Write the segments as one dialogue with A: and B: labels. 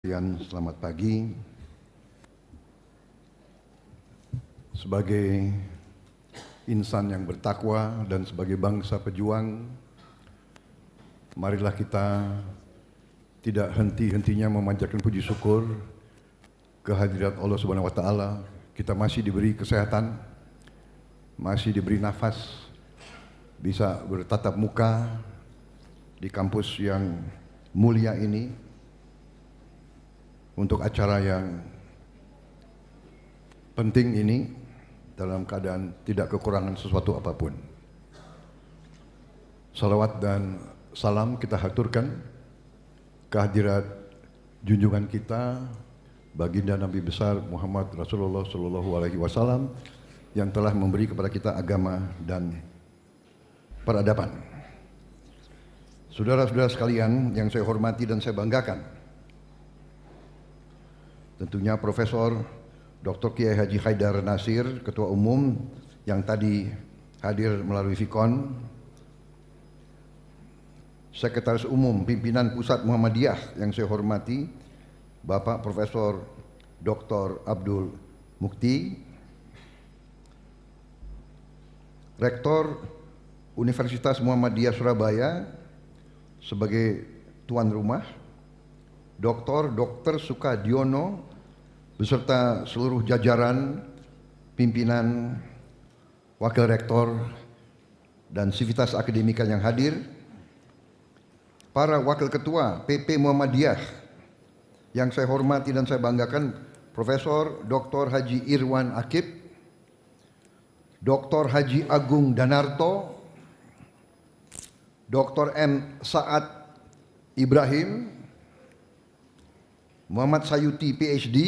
A: Selamat pagi. Sebagai insan yang bertakwa dan sebagai bangsa pejuang, marilah kita tidak henti-hentinya memanjatkan puji syukur kehadirat Allah Subhanahu wa taala. Kita masih diberi kesehatan, masih diberi nafas, bisa bertatap muka di kampus yang mulia ini untuk acara yang penting ini dalam keadaan tidak kekurangan sesuatu apapun. Salawat dan salam kita haturkan kehadirat junjungan kita baginda Nabi besar Muhammad Rasulullah Shallallahu Alaihi Wasallam yang telah memberi kepada kita agama dan peradaban. Saudara-saudara sekalian yang saya hormati dan saya banggakan, tentunya Profesor Dr. Kiai Haji Haidar Nasir, Ketua Umum yang tadi hadir melalui Vikon, Sekretaris Umum Pimpinan Pusat Muhammadiyah yang saya hormati, Bapak Profesor Dr. Abdul Mukti, Rektor Universitas Muhammadiyah Surabaya sebagai tuan rumah, Dr. Sukadiono beserta seluruh jajaran pimpinan, wakil rektor dan sivitas akademika yang hadir, para wakil ketua PP Muhammadiyah yang saya hormati dan saya banggakan, Profesor Dr. Haji Irwan Akib, Dr. Haji Agung Danarto, Dr. M. Saad Ibrahim, Muhammad Sayuti PhD,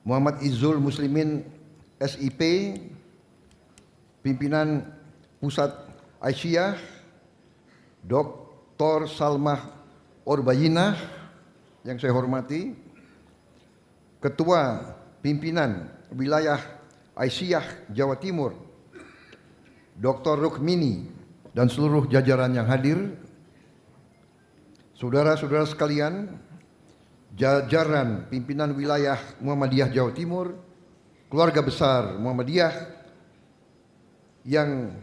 A: Muhammad Izul Muslimin SIP, Pimpinan Pusat Aisyah, Dr. Salmah Orbayinah yang saya hormati, Ketua Pimpinan Wilayah Aisyah Jawa Timur, Dr. Rukmini dan seluruh jajaran yang hadir, saudara-saudara sekalian, jajaran pimpinan wilayah Muhammadiyah Jawa Timur, keluarga besar Muhammadiyah yang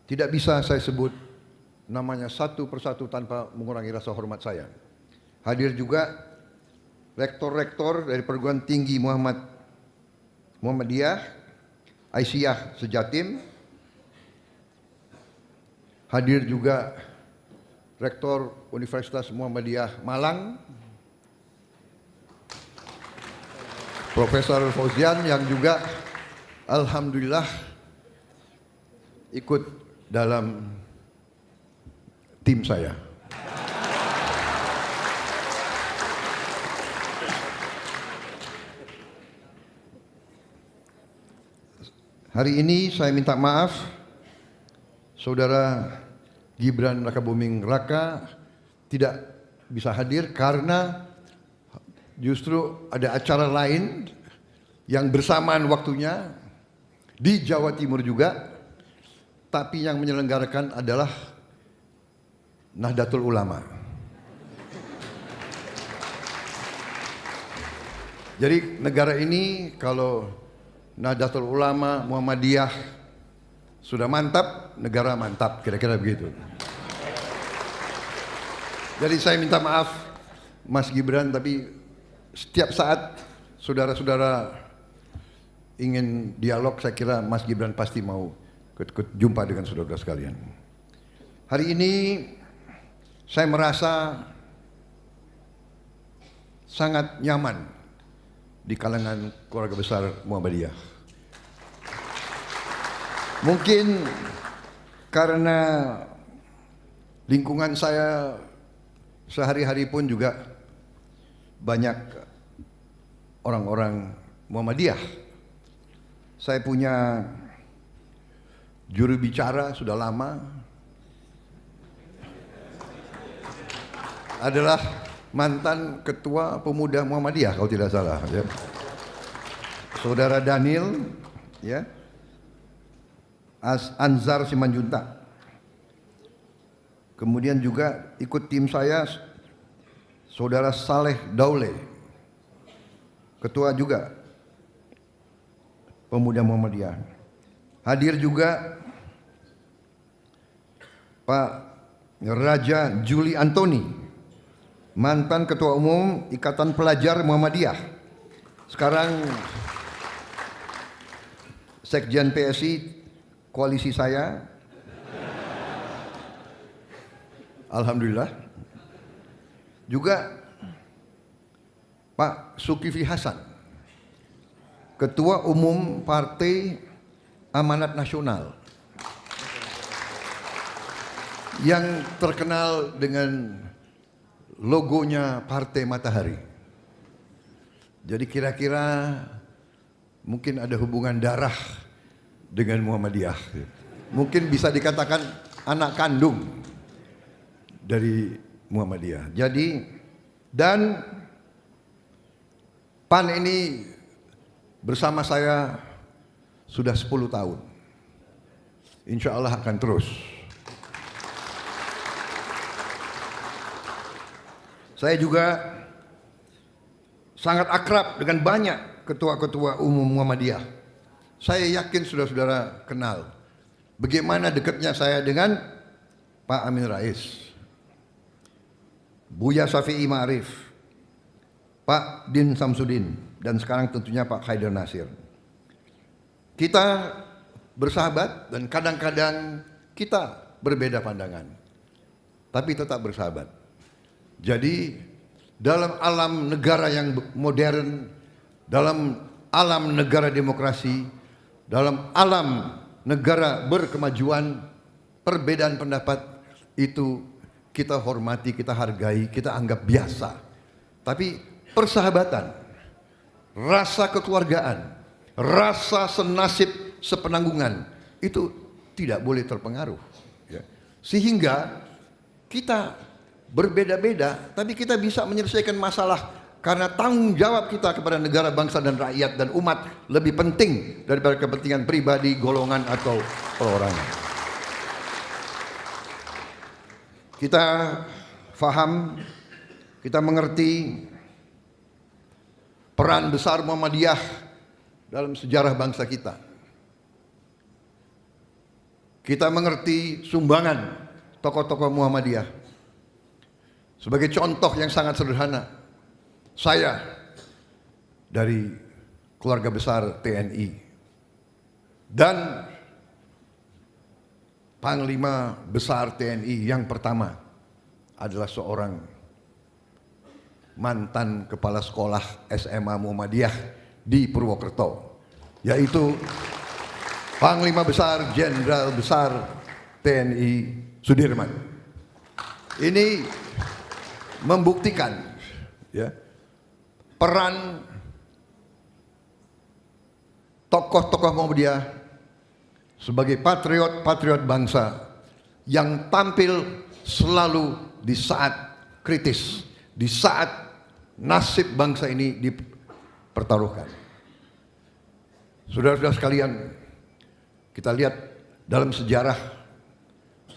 A: tidak bisa saya sebut namanya satu persatu tanpa mengurangi rasa hormat saya. Hadir juga rektor-rektor dari perguruan tinggi Muhammadiyah Aisyah Sejatim. Hadir juga Rektor Universitas Muhammadiyah Malang, Profesor Fauzian yang juga alhamdulillah ikut dalam tim saya. Hari ini saya minta maaf Saudara Gibran Rakabuming Raka tidak bisa hadir karena justru ada acara lain yang bersamaan waktunya di Jawa Timur juga, tapi yang menyelenggarakan adalah Nahdlatul Ulama. Jadi negara ini kalau Nahdlatul Ulama Muhammadiyah sudah mantap, negara mantap, kira-kira begitu. Jadi saya minta maaf Mas Gibran, tapi setiap saat saudara-saudara ingin dialog, saya kira Mas Gibran pasti mau jumpa dengan saudara-saudara sekalian. Hari ini saya merasa sangat nyaman di kalangan keluarga besar Muhammadiyah. Mungkin karena lingkungan saya sehari-hari pun juga banyak orang-orang Muhammadiyah. Saya punya juru bicara sudah lama, adalah mantan ketua pemuda Muhammadiyah kalau tidak salah, ya. Saudara Daniel, ya, Anzar Simanjuntak. Kemudian juga ikut tim saya Saudara Saleh Daule, Ketua juga Pemuda Muhammadiyah. Hadir juga Pak Raja Juli Antoni, mantan Ketua Umum Ikatan Pelajar Muhammadiyah, sekarang Sekjen PSI koalisi saya. Alhamdulillah. Juga Pak Zulkifli Hasan, Ketua Umum Partai Amanat Nasional, yang terkenal dengan logonya Partai Matahari. Jadi kira-kira mungkin ada hubungan darah dengan Muhammadiyah. Mungkin bisa dikatakan anak kandung dari Muhammadiyah. Jadi, dan PAN ini bersama saya sudah 10 tahun. Insya Allah akan terus. Saya juga sangat akrab dengan banyak ketua-ketua umum Muhammadiyah. Saya yakin saudara-saudara kenal bagaimana dekatnya saya dengan Pak Amin Rais, Buya Syafi'i Ma'arif, Pak Din Samsudin, dan sekarang tentunya Pak Haidar Nasir. Kita bersahabat dan kadang-kadang kita berbeda pandangan, tapi tetap bersahabat. Jadi dalam alam negara yang modern, dalam alam negara demokrasi, dalam alam negara berkemajuan, perbedaan pendapat itu kita hormati, kita hargai, kita anggap biasa. Tapi persahabatan, rasa kekeluargaan, rasa senasib sepenanggungan itu tidak boleh terpengaruh. Sehingga kita berbeda-beda, tapi kita bisa menyelesaikan masalah karena tanggung jawab kita kepada negara, bangsa, dan rakyat dan umat lebih penting daripada kepentingan pribadi, golongan, atau perorangan. Kita faham, kita mengerti peran besar Muhammadiyah dalam sejarah bangsa kita. Kita mengerti sumbangan tokoh-tokoh Muhammadiyah. Sebagai contoh yang sangat sederhana, saya dari keluarga besar TNI dan Panglima Besar TNI yang pertama adalah seorang mantan kepala sekolah SMA Muhammadiyah di Purwokerto, yaitu Panglima Besar Jenderal Besar TNI Sudirman. Ini membuktikan peran tokoh-tokoh Muhammadiyah sebagai patriot-patriot bangsa yang tampil selalu di saat kritis, di saat nasib bangsa ini dipertaruhkan. Saudara-saudara sekalian, kita lihat dalam sejarah,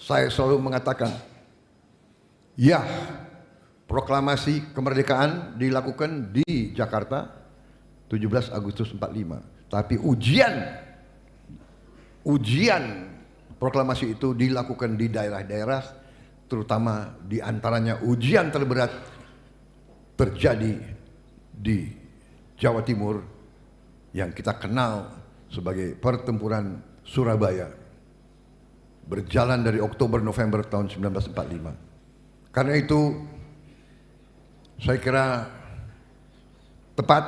A: saya selalu mengatakan, ya, proklamasi kemerdekaan dilakukan di Jakarta 17 Agustus 45. Tapi ujian proklamasi itu dilakukan di daerah-daerah, terutama di antaranya ujian terberat terjadi di Jawa Timur yang kita kenal sebagai pertempuran Surabaya, berjalan dari Oktober-November tahun 1945. Karena itu saya kira tepat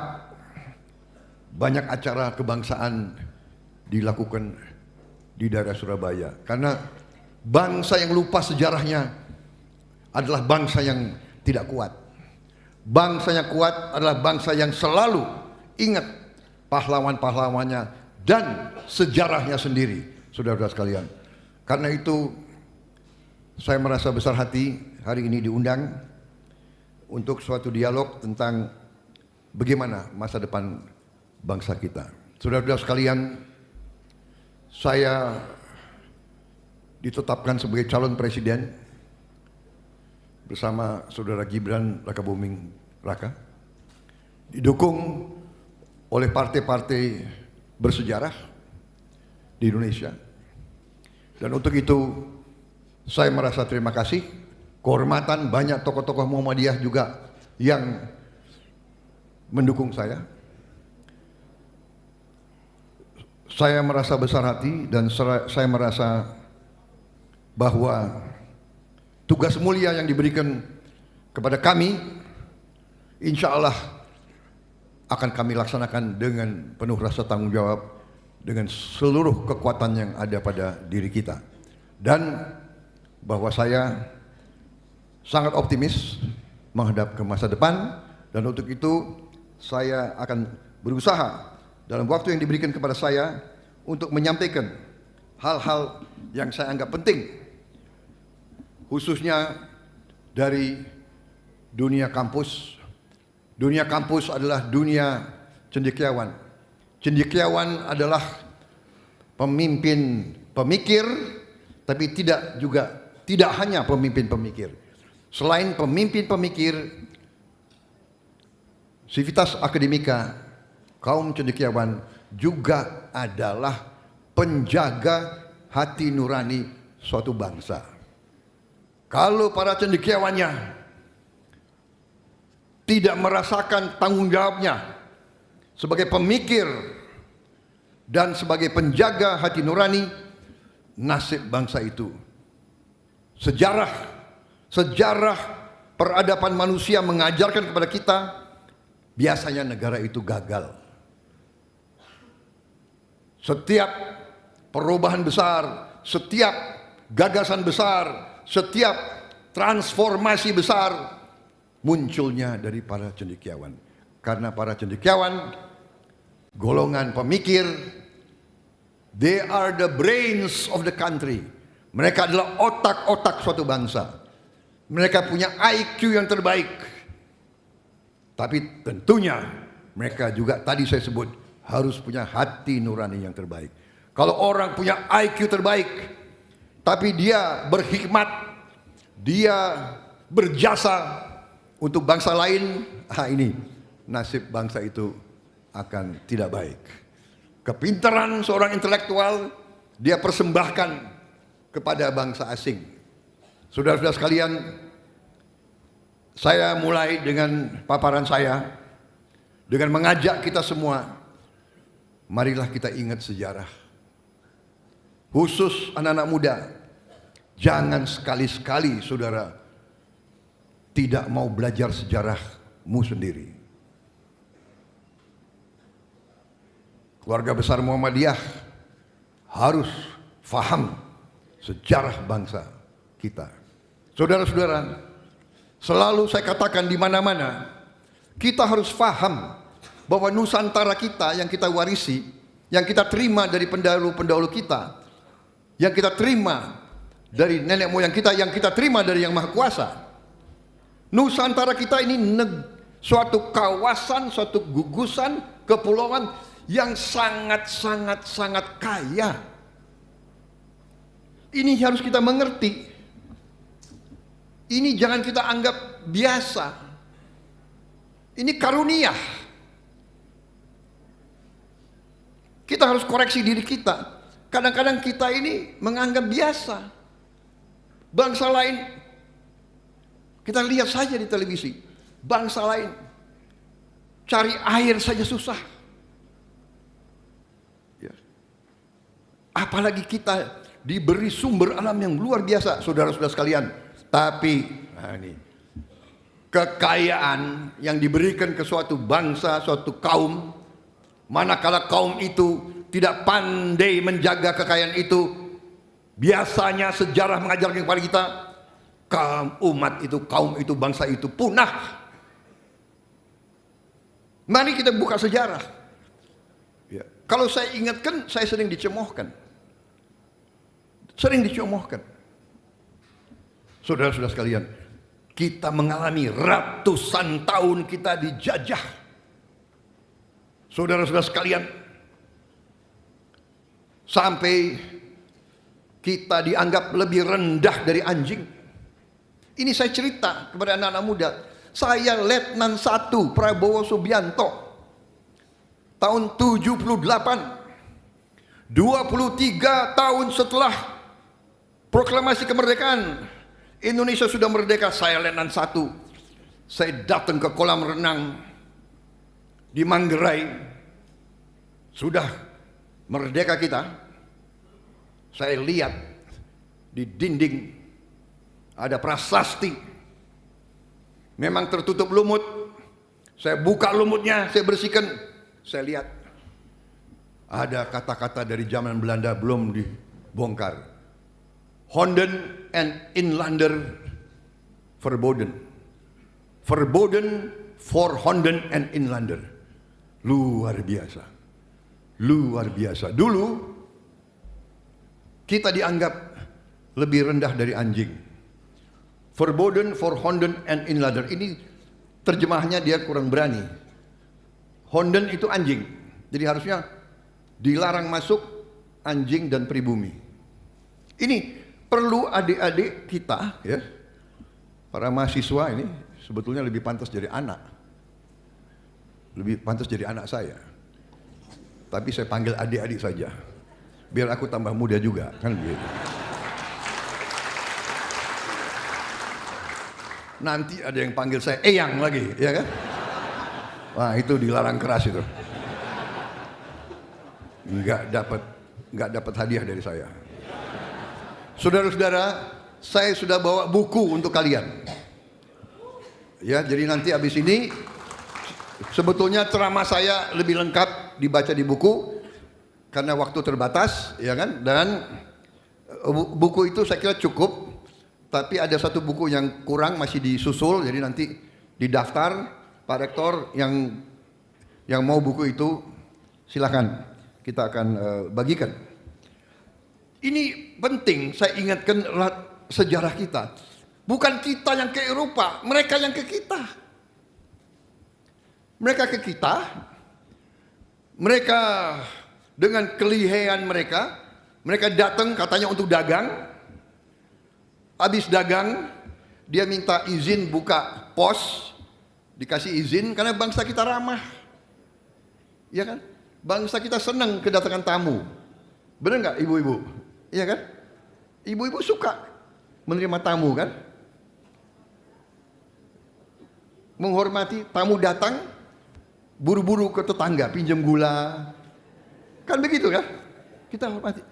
A: banyak acara kebangsaan dilakukan di daerah Surabaya, karena bangsa yang lupa sejarahnya adalah bangsa yang tidak kuat. Bangsa yang kuat adalah bangsa yang selalu ingat pahlawan-pahlawannya dan sejarahnya sendiri, saudara-saudara sekalian. Karena itu saya merasa besar hati hari ini diundang untuk suatu dialog tentang bagaimana masa depan bangsa kita. Saudara-saudara sekalian, saya ditetapkan sebagai calon presiden bersama Saudara Gibran Rakabuming Raka, didukung oleh partai-partai bersejarah di Indonesia. Dan untuk itu saya merasa terima kasih, kehormatan, banyak tokoh-tokoh Muhammadiyah juga yang mendukung saya. Saya merasa besar hati dan saya merasa bahwa tugas mulia yang diberikan kepada kami, insya Allah akan kami laksanakan dengan penuh rasa tanggung jawab, dengan seluruh kekuatan yang ada pada diri kita. Dan bahwa saya sangat optimis menghadap ke masa depan, dan untuk itu saya akan berusaha dalam waktu yang diberikan kepada saya untuk menyampaikan hal-hal yang saya anggap penting, khususnya dari dunia kampus. Dunia kampus adalah dunia cendekiawan. Cendekiawan adalah pemimpin pemikir, tapi tidak hanya pemimpin pemikir. Selain pemimpin pemikir, Civitas Akademika, kaum cendekiawan juga adalah penjaga hati nurani suatu bangsa. Kalau para cendekiawannya tidak merasakan tanggung jawabnya sebagai pemikir dan sebagai penjaga hati nurani, nasib bangsa itu, sejarah peradaban manusia mengajarkan kepada kita, biasanya negara itu gagal. Setiap perubahan besar, setiap gagasan besar, setiap transformasi besar munculnya dari para cendekiawan. Karena para cendekiawan, golongan pemikir, they are the brains of the country. Mereka adalah otak-otak suatu bangsa. Mereka punya IQ yang terbaik. Tapi tentunya mereka juga, tadi saya sebut, harus punya hati nurani yang terbaik. Kalau orang punya IQ terbaik, tapi dia berhikmat, dia berjasa untuk bangsa lain, ini nasib bangsa itu akan tidak baik. Kepintaran seorang intelektual dia persembahkan kepada bangsa asing. Saudara-saudara sekalian, saya mulai dengan paparan saya dengan mengajak kita semua, marilah kita ingat sejarah. Khusus anak-anak muda, jangan sekali-sekali saudara tidak mau belajar sejarahmu sendiri. Keluarga besar Muhammadiyah harus faham sejarah bangsa kita. Saudara-saudara, selalu saya katakan di mana-mana, kita harus faham bahwa Nusantara kita yang kita warisi, yang kita terima dari pendahulu-pendahulu kita, yang kita terima dari nenek moyang kita, yang kita terima dari Yang Maha Kuasa. Nusantara kita ini suatu kawasan, suatu gugusan, kepulauan yang sangat kaya. Ini harus kita mengerti. Ini jangan kita anggap biasa. Ini karunia. Kita harus koreksi diri kita. Kadang-kadang kita ini menganggap biasa. Bangsa lain, kita lihat saja di televisi, bangsa lain cari air saja susah. Apalagi kita diberi sumber alam yang luar biasa, saudara-saudara sekalian. Tapi ini kekayaan yang diberikan ke suatu bangsa, suatu kaum, manakala kaum itu tidak pandai menjaga kekayaan itu, biasanya sejarah mengajarkan kepada kita, kaum itu, bangsa itu punah. Mari kita buka sejarah. Ya. Kalau saya ingatkan, saya sering dicemoohkan. Saudara-saudara sekalian, kita mengalami ratusan tahun kita dijajah. Saudara-saudara sekalian, sampai kita dianggap lebih rendah dari anjing. Ini saya cerita kepada anak-anak muda. Saya Letnan 1 Prabowo Subianto tahun 78. 23 tahun setelah proklamasi kemerdekaan, Indonesia sudah merdeka. Saya Letnan 1. Saya datang ke kolam renang di Manggarai. Sudah merdeka kita. Saya lihat di dinding ada prasasti. Memang tertutup lumut. Saya buka lumutnya, saya bersihkan. Saya lihat ada kata-kata dari zaman Belanda belum dibongkar. Honden and Inlander verboden. Verboden for Honden and Inlander. Luar biasa. Luar biasa. Dulu kita dianggap lebih rendah dari anjing. Verboden for Honden and Inlander. Ini terjemahnya dia kurang berani. Honden itu anjing. Jadi harusnya dilarang masuk anjing dan pribumi. Ini perlu adik-adik kita, ya, para mahasiswa ini sebetulnya lebih pantas jadi anak. Lebih pantas jadi anak saya. Tapi saya panggil adik-adik saja. Biar aku tambah muda juga, kan begitu. Nanti ada yang panggil saya Eyang lagi, ya kan? Wah, itu dilarang keras itu. Nggak dapat hadiah dari saya. Saudara-saudara, saya sudah bawa buku untuk kalian. Ya, jadi nanti habis ini sebetulnya ceramah saya lebih lengkap dibaca di buku karena waktu terbatas, ya kan? Dan buku itu saya kira cukup. Tapi ada satu buku yang kurang masih disusul, jadi nanti didaftar Pak Rektor yang mau buku itu silakan kita akan bagikan. Ini penting saya ingatkan sejarah kita. Bukan kita yang ke Eropa, mereka yang ke kita. Mereka ke kita, mereka dengan kelihayan mereka datang katanya untuk dagang. Habis dagang, dia minta izin buka pos, dikasih izin karena bangsa kita ramah. Ya kan? Bangsa kita senang kedatangan tamu. Benar nggak ibu-ibu? Iya kan? Ibu-ibu suka menerima tamu kan? Menghormati tamu datang, buru-buru ke tetangga, pinjam gula. Kan begitu kan? Kita hormati.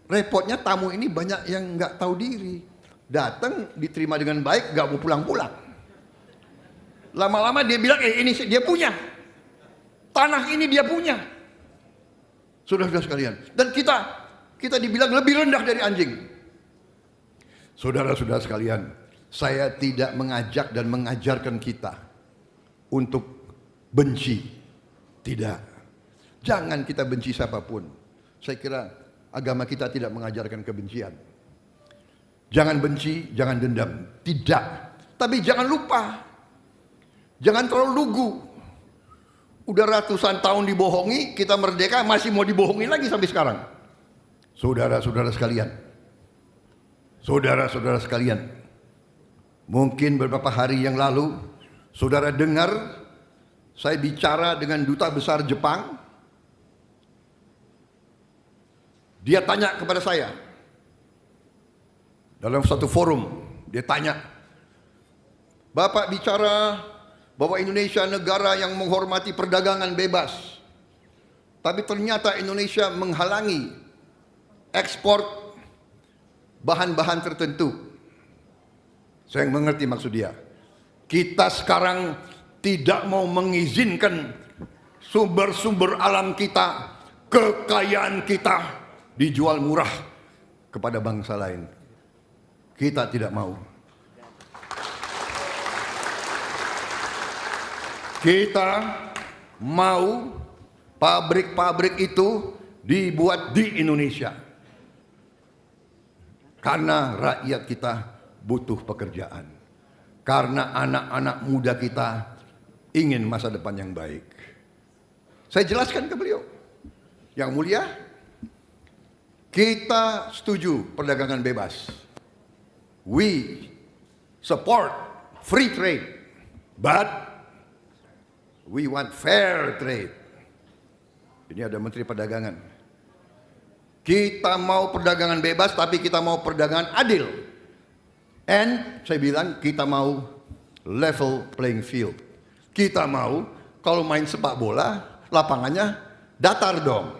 A: Repotnya tamu ini banyak yang nggak tahu diri. Datang diterima dengan baik, nggak mau pulang-pulang. Lama-lama dia bilang, ini dia punya. Tanah ini dia punya. Saudara-saudara sekalian. Dan kita dibilang lebih rendah dari anjing. Saudara-saudara sekalian, saya tidak mengajak dan mengajarkan kita untuk benci. Tidak. Jangan kita benci siapapun. Saya kira agama kita tidak mengajarkan kebencian. Jangan benci, jangan dendam. Tidak. Tapi jangan lupa. Jangan terlalu lugu. Udah ratusan tahun dibohongi, kita merdeka masih mau dibohongi lagi sampai sekarang. Saudara-saudara sekalian. Saudara-saudara sekalian. Mungkin beberapa hari yang lalu, saudara dengar saya bicara dengan duta besar Jepang. Dia tanya kepada saya dalam satu forum, dia tanya, Bapak bicara bahwa Indonesia negara yang menghormati perdagangan bebas, tapi ternyata Indonesia menghalangi ekspor bahan-bahan tertentu. Saya mengerti maksud dia. Kita sekarang tidak mau mengizinkan sumber-sumber alam kita, kekayaan kita dijual murah kepada bangsa lain. Kita tidak mau. Kita mau pabrik-pabrik itu dibuat di Indonesia. Karena rakyat kita butuh pekerjaan. Karena anak-anak muda kita ingin masa depan yang baik. Saya jelaskan ke beliau. Yang mulia, kita setuju perdagangan bebas. We support free trade, but we want fair trade. Ini ada Menteri Perdagangan. Kita mau perdagangan bebas, tapi kita mau perdagangan adil. And saya bilang kita mau level playing field. Kita mau kalau main sepak bola, lapangannya datar dong.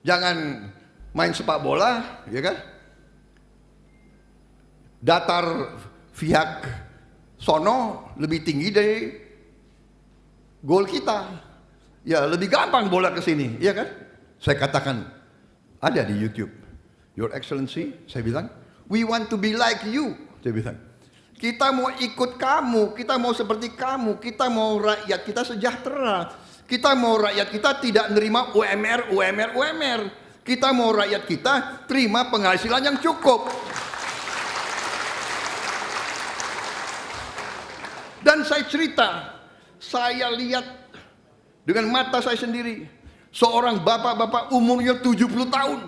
A: Jangan main sepak bola, ya kan? Datar pihak sono lebih tinggi dari gol kita. Ya lebih gampang bola ke sini, ya kan? Saya katakan ada di YouTube. Your Excellency, saya bilang, we want to be like you. Saya bilang, kita mau ikut kamu, kita mau seperti kamu, kita mau rakyat kita sejahtera. Kita mau rakyat kita tidak menerima UMR. Kita mau rakyat kita terima penghasilan yang cukup. Dan saya cerita, saya lihat dengan mata saya sendiri, seorang bapak-bapak umurnya 70 tahun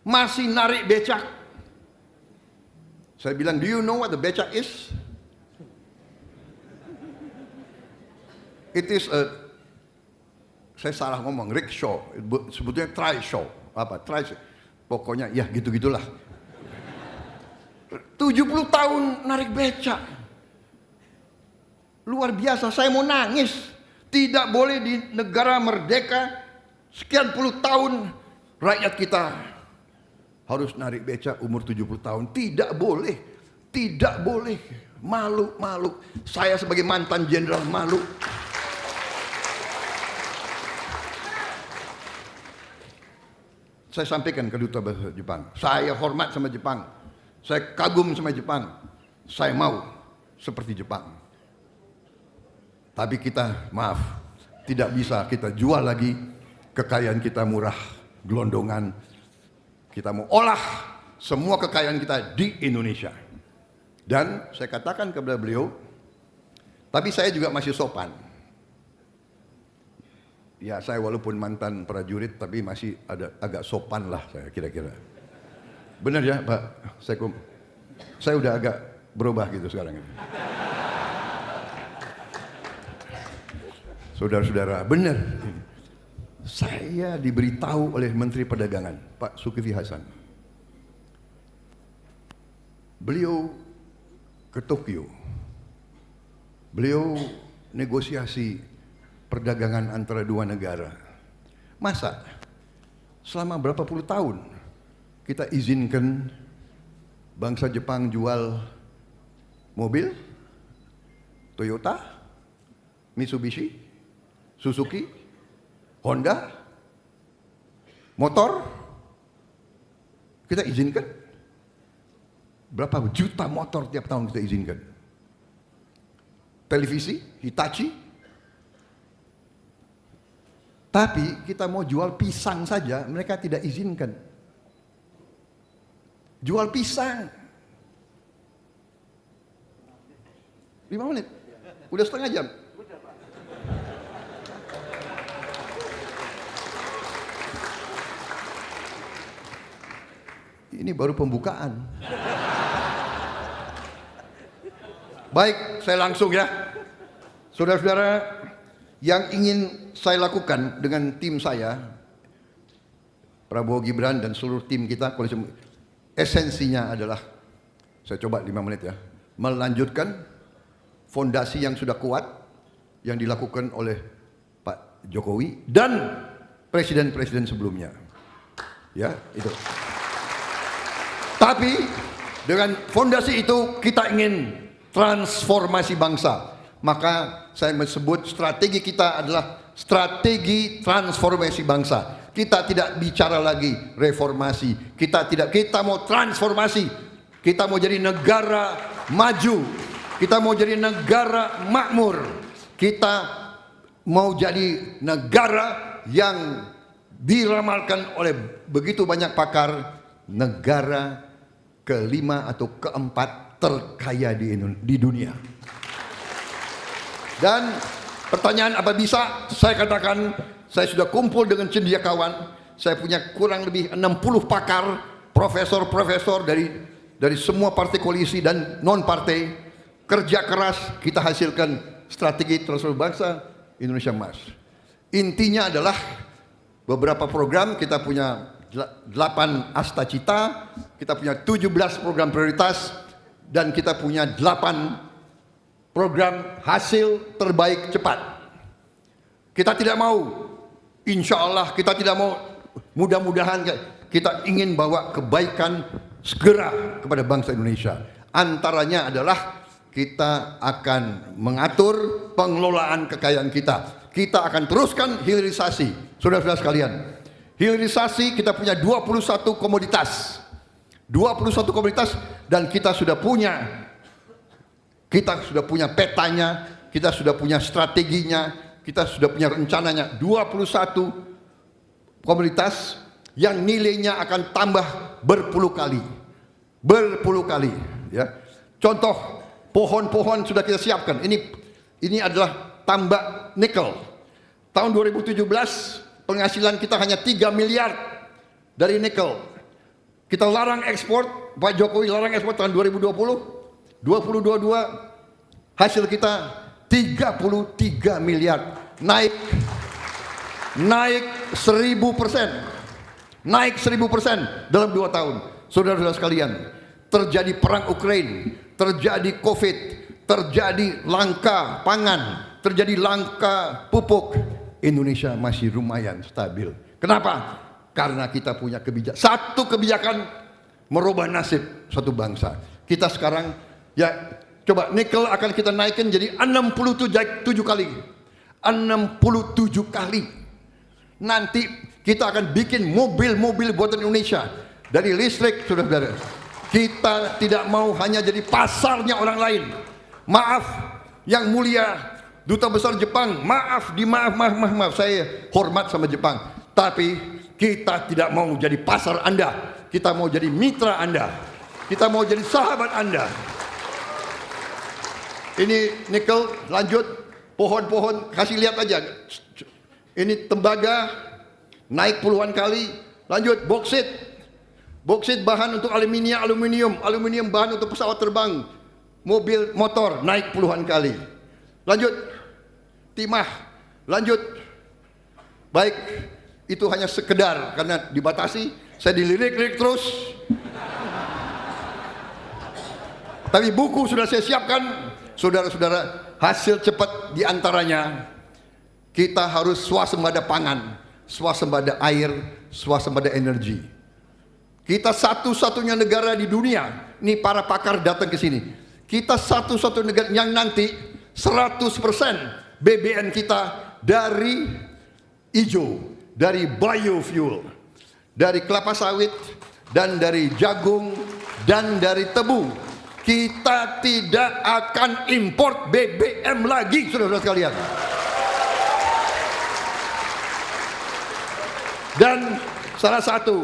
A: masih narik becak. Saya bilang, do you know what the becak is? It is a, saya salah ngomong, rickshaw, sebetulnya trishaw, pokoknya ya gitu-gitulah. 70 tahun narik becak, luar biasa. Saya mau nangis. Tidak boleh di negara merdeka sekian puluh tahun rakyat kita harus narik becak umur 70 tahun. Tidak boleh, tidak boleh. Malu. Saya sebagai mantan jenderal malu. Saya sampaikan ke duta besar Jepang, saya hormat sama Jepang, saya kagum sama Jepang, saya mau seperti Jepang. Tapi kita, maaf, tidak bisa kita jual lagi kekayaan kita murah, gelondongan. Kita mau olah semua kekayaan kita di Indonesia. Dan saya katakan kepada beliau, tapi saya juga masih sopan. Ya, saya walaupun mantan prajurit, tapi masih ada agak sopan lah saya kira-kira. Benar ya Pak Sekum? Saya udah agak berubah gitu sekarang ini. Saudara-saudara, benar. Saya diberitahu oleh Menteri Perdagangan, Pak Zulkifli Hasan. Beliau ke Tokyo. Beliau negosiasi perdagangan antara dua negara. Masa selama berapa puluh tahun kita izinkan bangsa Jepang jual mobil, Toyota, Mitsubishi, Suzuki, Honda, motor, kita izinkan. Berapa juta motor tiap tahun kita izinkan. Televisi, Hitachi. Tapi kita mau jual pisang saja, mereka tidak izinkan. Jual pisang. 5 menit, udah setengah jam. Ini baru pembukaan. Baik, saya langsung ya. Saudara-saudara, yang ingin saya lakukan dengan tim saya, Prabowo Gibran dan seluruh tim kita, esensinya adalah, saya coba 5 menit ya, melanjutkan fondasi yang sudah kuat yang dilakukan oleh Pak Jokowi dan presiden-presiden sebelumnya. Ya, itu. Tapi dengan fondasi itu kita ingin transformasi bangsa. Maka saya menyebut strategi kita adalah strategi transformasi bangsa. Kita tidak bicara lagi reformasi. Kita mau transformasi. Kita mau jadi negara maju. Kita mau jadi negara makmur. Kita mau jadi negara yang diramalkan oleh begitu banyak pakar, negara kelima atau keempat terkaya di dunia. Dan pertanyaan apa bisa? Saya katakan, saya sudah kumpul dengan cendekiawan. Saya punya kurang lebih 60 pakar, profesor-profesor dari dari semua partai koalisi dan non-partai, kerja keras, kita hasilkan strategi transformasi bangsa Indonesia Emas. Intinya adalah beberapa program, kita punya 8 asta cita, kita punya 17 program prioritas, dan kita punya 8 program hasil terbaik cepat. Kita tidak mau, insya Allah kita tidak mau, mudah-mudahan kita ingin bawa kebaikan segera kepada bangsa Indonesia. Antaranya adalah kita akan mengatur pengelolaan kekayaan kita. Kita akan teruskan hilirisasi, saudara-saudara sekalian. Hilirisasi kita punya 21 komoditas. 21 komoditas dan kita sudah punya petanya, kita sudah punya strateginya, kita sudah punya rencananya. 21 komoditas yang nilainya akan tambah berpuluh kali ya. Contoh, pohon-pohon sudah kita siapkan. Ini adalah tambak nikel. Tahun 2017 penghasilan kita hanya 3 miliar dari nikel. Kita larang ekspor, Pak Jokowi larang ekspor tahun 2020. 2022 hasil kita 33 miliar. Naik 1000%. Naik 1000% dalam 2 tahun. Saudara-saudara sekalian, terjadi perang Ukraina, terjadi Covid, terjadi langka pangan, terjadi langka pupuk. Indonesia masih lumayan stabil. Kenapa? Karena kita punya satu kebijakan merubah nasib suatu bangsa. Kita sekarang ya coba nikel akan kita naikkan jadi 67 kali. 67 kali. Nanti kita akan bikin mobil-mobil buatan Indonesia dari listrik, saudara-saudara. Kita tidak mau hanya jadi pasarnya orang lain. Maaf, yang mulia Duta Besar Jepang, maaf, saya hormat sama Jepang, tapi kita tidak mau jadi pasar Anda. Kita mau jadi mitra Anda. Kita mau jadi sahabat Anda. Ini nikel, lanjut, pohon-pohon, kasih lihat aja. Ini tembaga, naik puluhan kali. Lanjut, boksit. Boksit bahan untuk aluminium bahan untuk pesawat terbang, mobil, motor, naik puluhan kali. Lanjut, timah, lanjut. Baik, itu hanya sekedar karena dibatasi, saya dilirik-lirik terus. Tapi buku sudah saya siapkan, saudara-saudara. Hasil cepat diantaranya, kita harus swasembada pangan, swasembada air, swasembada energi. Kita satu-satunya negara di dunia, ini para pakar datang ke sini. Kita satu-satunya negara yang nanti 100% BBM kita dari hijau, dari biofuel, dari kelapa sawit, dan dari jagung, dan dari tebu. Kita tidak akan import BBM lagi, saudara-saudara sekalian. Dan salah satu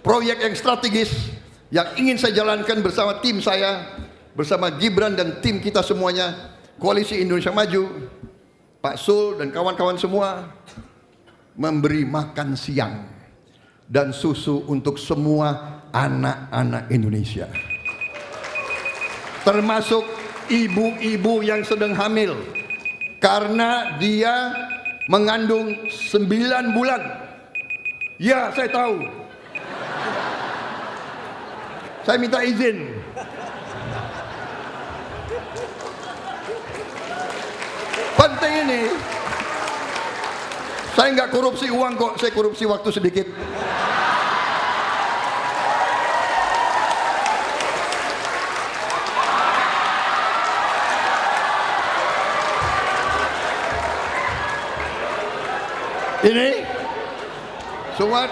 A: proyek yang strategis yang ingin saya jalankan bersama tim saya, bersama Gibran dan tim kita semuanya, Koalisi Indonesia Maju, Pak Sul dan kawan-kawan semua, memberi makan siang dan susu untuk semua anak-anak Indonesia, termasuk ibu-ibu yang sedang hamil, karena dia mengandung 9 bulan. Ya, saya tahu. Saya minta izin. Penting ini. Saya nggak korupsi uang kok, saya korupsi waktu sedikit. Ini semua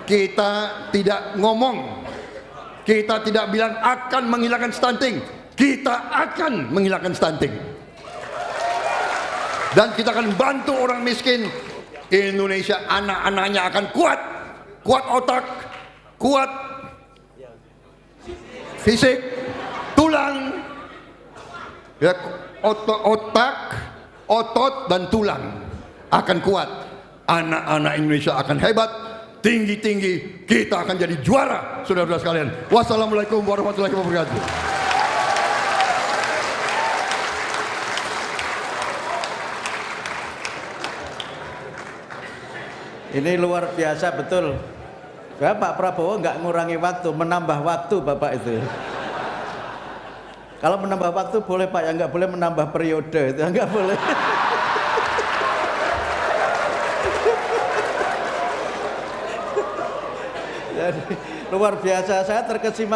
A: kita tidak ngomong, kita tidak bilang akan menghilangkan stunting, kita akan menghilangkan stunting. Dan kita akan bantu orang miskin. Indonesia anak-anaknya akan kuat, kuat otak, kuat fisik, tulang, ya, otak, otot dan tulang akan kuat. Anak-anak Indonesia akan hebat, tinggi-tinggi, kita akan jadi juara, saudara-saudara sekalian. Wassalamualaikum warahmatullahi wabarakatuh.
B: Ini luar biasa betul. Pak Prabowo nggak ngurangi waktu, menambah waktu Bapak itu. Kalau menambah waktu boleh Pak, ya nggak boleh menambah periode, itu nggak boleh. Jadi luar biasa, saya terkesima.